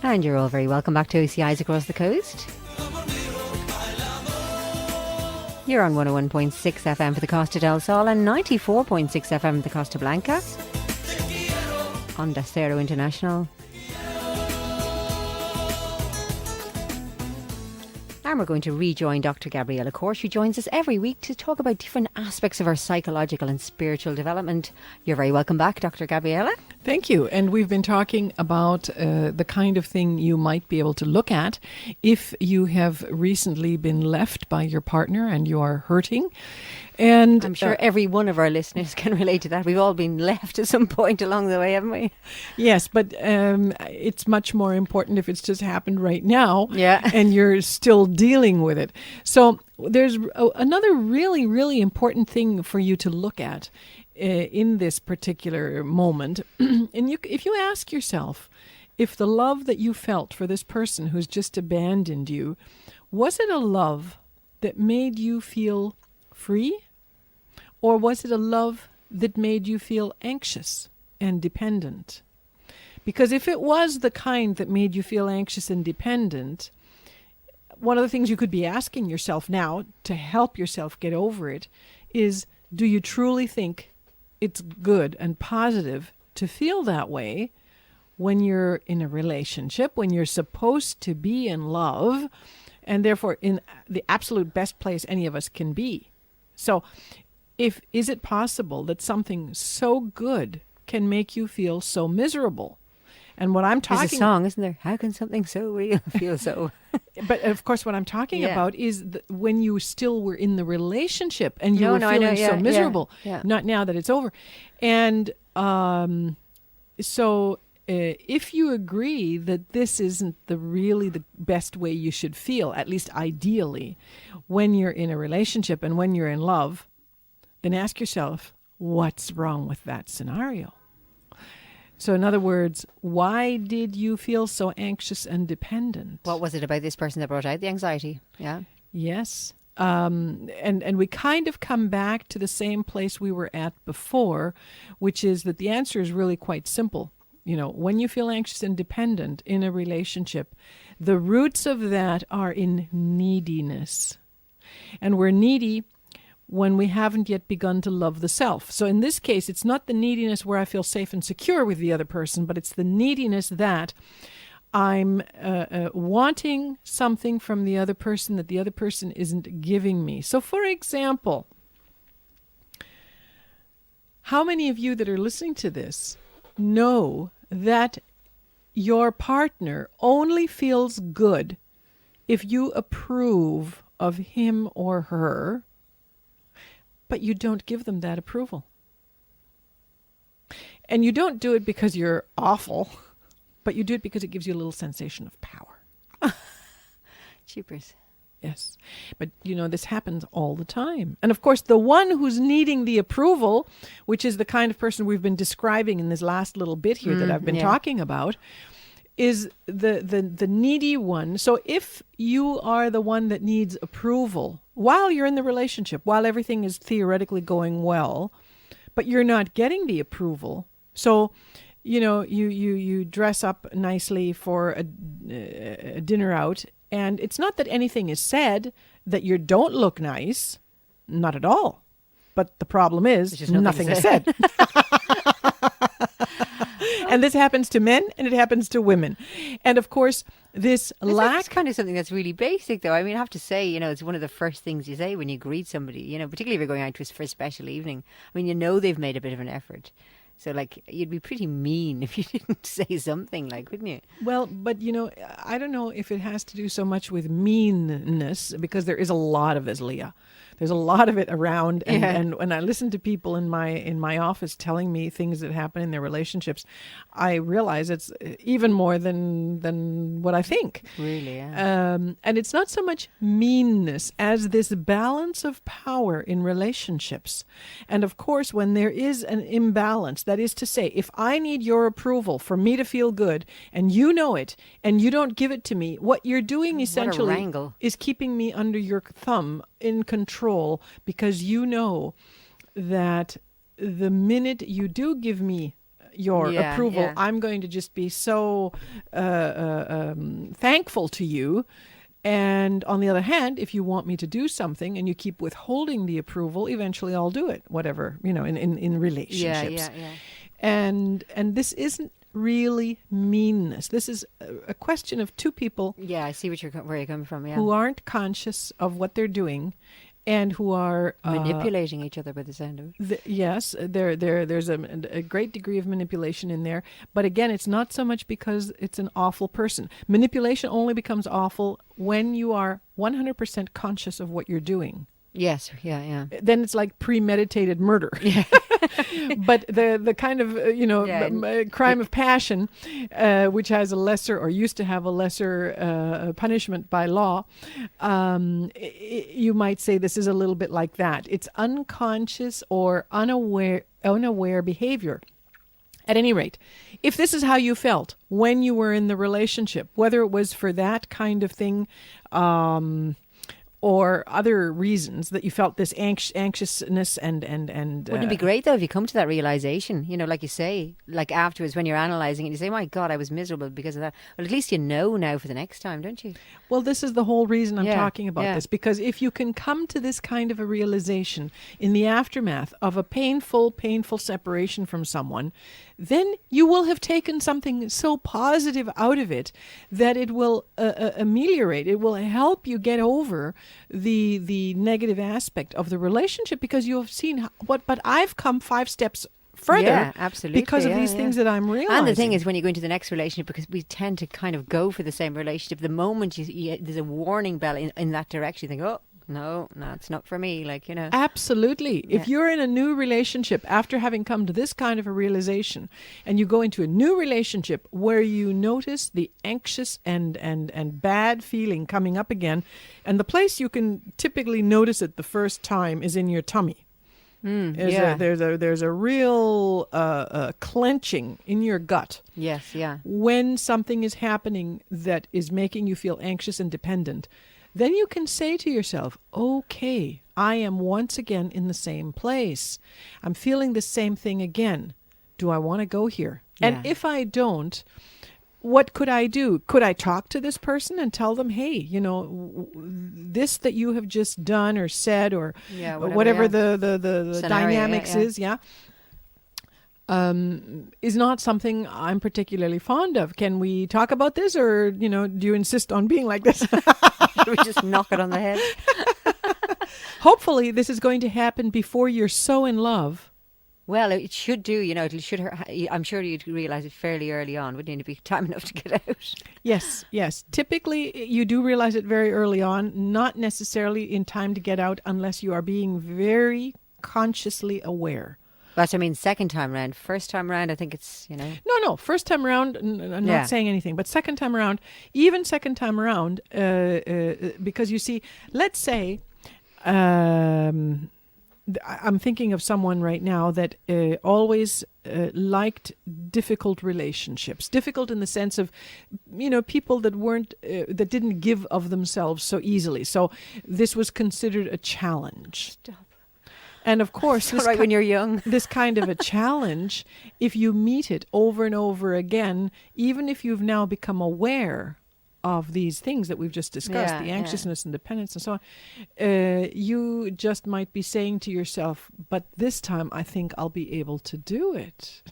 And you're all very welcome back to OCIs across the coast. You're on 101.6 FM for the Costa del Sol and 94.6 FM for the Costa Blanca. Onda Cero International. And we're going to rejoin Dr. Gabriella Korsh, who joins us every week to talk about different aspects of our psychological and spiritual development. You're very welcome back, Dr. Gabriella. Thank you. And we've been talking about the kind of thing you might be able to look at if you have recently been left by your partner and you are hurting. And I'm sure every one of our listeners can relate to that. We've all been left at some point along the way, haven't we? Yes, but it's much more important if it's just happened right now, Yeah. and you're still dealing with it. So there's another really, really important thing for you to look at in this particular moment. And if you ask yourself, if the love that you felt for this person who's just abandoned you, was it a love that made you feel free? Or was it a love that made you feel anxious and dependent? Because if it was the kind that made you feel anxious and dependent, one of the things you could be asking yourself now to help yourself get over it is, do you truly think it's good and positive to feel that way when you're in a relationship, when you're supposed to be in love, and therefore in the absolute best place any of us can be? So is it possible that something so good can make you feel so miserable? And what I'm talking... There's a song, isn't there? How can something so real feel so... But of course, what I'm talking about is when you still were in the relationship and you were I know, feeling so miserable, yeah. not now that it's over. And so if you agree that this isn't really the best way you should feel, at least ideally, when you're in a relationship and when you're in love, then ask yourself, what's wrong with that scenario? So in other words, why did you feel so anxious and dependent? What was it about this person that brought out the anxiety? Yeah. Yes. And we kind of come back to the same place we were at before, which is that the answer is really quite simple. You know, when you feel anxious and dependent in a relationship, the roots of that are in neediness. And we're needy when we haven't yet begun to love the self. So in this case, it's not the neediness where I feel safe and secure with the other person, but it's the neediness that I'm wanting something from the other person that the other person isn't giving me. So for example, how many of you that are listening to this know that your partner only feels good if you approve of him or her, but you don't give them that approval? And you don't do it because you're awful, but you do it because it gives you a little sensation of power. Cheapers. Yes. But, you know, this happens all the time. And of course, the one who's needing the approval, which is the kind of person we've been describing in this last little bit here that I've been talking about, is the needy one. So if you are the one that needs approval while you're in the relationship, while everything is theoretically going well, but you're not getting the approval, so you know you dress up nicely for a dinner out, and it's not that anything is said that you don't look nice, not at all, but the problem is nothing is said. And this happens to men and it happens to women. And of course, this lack... It's kind of something that's really basic, though. I mean, I have to say, you know, it's one of the first things you say when you greet somebody, you know, particularly if you're going out for a special evening. I mean, you know they've made a bit of an effort. So, like, you'd be pretty mean if you didn't say something, like, wouldn't you? Well, but, you know, I don't know if it has to do so much with meanness, because there is a lot of this, Leah. There's a lot of it around, and when I listen to people in my office telling me things that happen in their relationships, I realize it's even more than what I think. Really, yeah. And it's not so much meanness as this balance of power in relationships. And of course, when there is an imbalance, that is to say, if I need your approval for me to feel good, and you know it, and you don't give it to me, what you're doing essentially is keeping me under your thumb, in control, because you know that the minute you do give me your Yeah, approval, yeah. I'm going to just be so thankful to you. And on the other hand, if you want me to do something and you keep withholding the approval, eventually I'll do it, whatever, in Yeah, relationships. yeah, yeah. And this isn't really meanness. This is a question of two people Yeah, I see where you're coming from. Yeah, who aren't conscious of what they're doing and who are manipulating each other by the sound of it. yes, there's a great degree of manipulation in there. But again, it's not so much because it's an awful person. Manipulation only becomes awful when you are 100% conscious of what you're doing. Yes, yeah, yeah. Then it's like premeditated murder. Yeah. But the kind of Yeah. crime of passion, which has a lesser or used to have a lesser punishment by law, you might say this is a little bit like that. It's unconscious or unaware behavior. At any rate, if this is how you felt when you were in the relationship, whether it was for that kind of thing, or other reasons that you felt this anxiousness and Wouldn't it be great though if you come to that realization? Like you say, like afterwards when you're analyzing it, you say, "My God, I was miserable because of that." Well, at least you know now for the next time, don't you? well, this is the whole reason I'm Yeah, talking about yeah. this, because if you can come to this kind of a realization in the aftermath of a painful separation from someone, then you will have taken something so positive out of it that it will ameliorate. It will help you get over the negative aspect of the relationship, because you have seen but I've come 5 steps further, Yeah, absolutely, because of yeah, these yeah. things that I'm realizing. And the thing is, when you go into the next relationship, because we tend to kind of go for the same relationship, the moment there's a warning bell in that direction, you think, "Oh, no, it's not for me." Absolutely. If Yeah. you're in a new relationship after having come to this kind of a realization, and you go into a new relationship where you notice the anxious and bad feeling coming up again, and the place you can typically notice it the first time is in your tummy. Yeah. There's a real clenching in your gut Yes, yeah. when something is happening that is making you feel anxious and dependent. Then you can say to yourself, okay, I am once again in the same place. I'm feeling the same thing again. Do I want to go here? And Yeah. if I don't, what could I do? Could I talk to this person and tell them, hey, this that you have just done or said, or Yeah, whatever yeah. the Scenario, dynamics yeah. is, is not something I'm particularly fond of. Can we talk about this, or do you insist on being like this? Should we just knock it on the head? Hopefully, this is going to happen before you're so in love. Well, it should do. It should. I'm sure you'd realise it fairly early on, wouldn't it? Be time enough to get out. Yes. Typically, you do realize it very early on, not necessarily in time to get out unless you are being very consciously aware. But I mean, second time round. First time round, I think it's No. First time around, I'm Yeah. not saying anything. But second time around, even second time around, because you see, let's say, I'm thinking of someone right now that always liked difficult relationships. Difficult in the sense of, people that weren't, that didn't give of themselves so easily. So this was considered a challenge. Stop. And of course, It's all right when you're young. this kind of a challenge, if you meet it over and over again, even if you've now become aware of these things that we've just discussed, Yeah, the yeah. anxiousness and dependence and so on, you just might be saying to yourself, but this time I think I'll be able to do it.